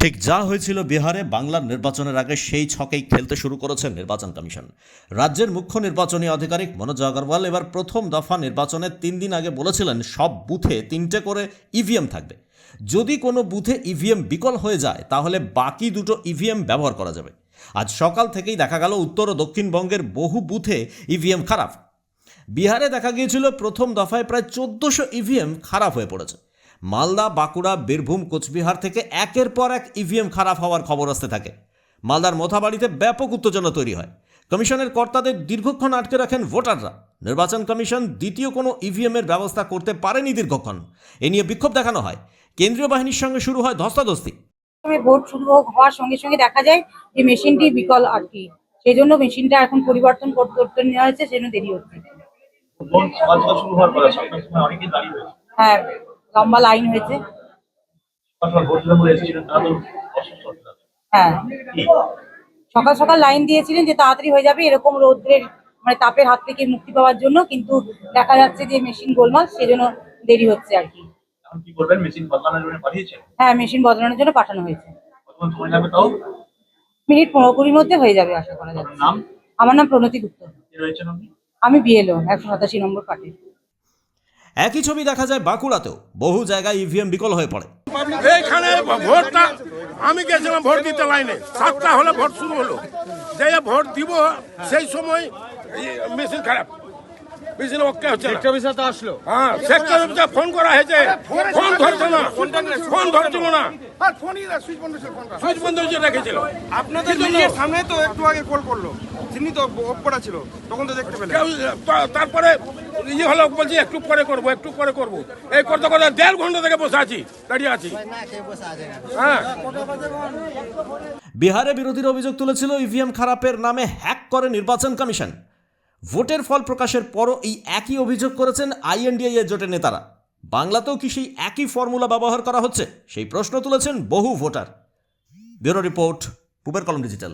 ঠিক যা হয়েছিল বিহারে বাংলার নির্বাচনের আগে সেই ছকেই খেলতে শুরু করেছে নির্বাচন কমিশন। রাজ্যের মুখ্য নির্বাচনী আধিকারিক মনোজ আগরওয়াল এবার প্রথম দফা নির্বাচনের 3 দিন আগে বলেছিলেন সব বুথে 3টে করে ইভিএম থাকবে। যদি কোনো বুথে ইভিএম বিকল হয়ে যায় তাহলে বাকি দুটো ইভিএম ব্যবহার করা যাবে। আজ সকাল থেকেই দেখা গেল উত্তর ও দক্ষিণবঙ্গের বহু বুথে ইভিএম খারাপ। বিহারে দেখা গিয়েছিল প্রথম দফায় প্রায় 1400 ইভিএম খারাপ হয়ে পড়েছে। মালদা, বাঁকুড়া, বীরভূম, কোচবিহার থেকে একের পর এক ইভিএম খারাপ হওয়ার খবর আসতে থাকে। মালদার মোথাবাড়িতে ব্যাপক উত্তেজনা তৈরি হয়। কমিশনের কর্তাদের দীর্ঘক্ষণ আটকে রাখেন ভোটাররা। নির্বাচন কমিশন দ্বিতীয় কোনো ইভিএমের ব্যবস্থা করতে পারেনি দীর্ঘক্ষণ। এ নিয়ে বিক্ষোভ দেখানো হয়। কেন্দ্রীয় বাহিনীর সঙ্গে শুরু হয় ধস্তাধস্তি। ভোট শুরু হওয়ার সঙ্গে সঙ্গে দেখা যায় যে মেশিনটি বিকল আর কি, সেই জন্য মেশিনটা এখন পরিবর্তন করতে নেওয়া হয়েছে, সেজন্য দেরি হচ্ছে। হ্যাঁ, লম্বা লাইন হয়েছে। হ্যাঁ, সকাল সকাল লাইন দিয়েছিলেন যে তাড়াতাড়ি হয়ে যাবে এরকম রৌদ্রের তাপের হাত থেকে মুক্তি পাওয়ার জন্য, কিন্তু দেখা যাচ্ছে যে মেশিন গোলমাল, সেজন্য দেরি হচ্ছে আর কি। হ্যাঁ, মেশিন বদলানোর জন্য পাঠানো হয়েছে। মিনিট 15-20 মধ্যে হয়ে যাবে আশা করা যাচ্ছে। আমার নাম প্রণতি গুপ্ত। আমি বিএলও 187 নম্বর পার্টি। একই ছবি দেখা যায় বাঁকুড়াতেও। বহু জায়গায় ইভিএম বিকল হয়ে পড়ে। এইখানে ভোটটা আমি গেছিলাম ভোট দিতে, লাইনে 7টা হলে ভোট শুরু হলো। যে ভোট দিব সেই সময় মেশিন খারাপ, মেশিন ওকে হচ্ছে না। আসলো, হ্যাঁ, সেক্টর অফিসার ফোন করা হয়েছে, ফোন ধরছে না, ফোন ধরছিল না, সুইচ বন্ধ হয়েছে রেখেছিল। আপনাদের সামনে তো একটু আগে কল করলো, যিনি তো অফ করা ছিল, তখন তো দেখতে পেলেন। তারপরে ইয়ে হলো, বলছি একটু পরে করবো, একটু পরে করবো। এই করতে করতে 1.5 ঘন্টা থেকে বসে আছি, দাঁড়িয়ে আছি। হ্যাঁ, বিহারে বিরোধীরা অভিযোগ তুলেছিল ইভিএম খারাপের নামে হ্যাক করে নির্বাচন কমিশন। ভোটের ফল প্রকাশের পরও এই একই অভিযোগ করেছেন আইএনডিআই এর জোটের নেতারা। বাংলাতেও কি সেই একই ফর্মুলা ব্যবহার করা হচ্ছে, সেই প্রশ্ন তুলেছেন বহু ভোটার। ব্যুরো রিপোর্ট, পূবের কলম ডিজিটাল।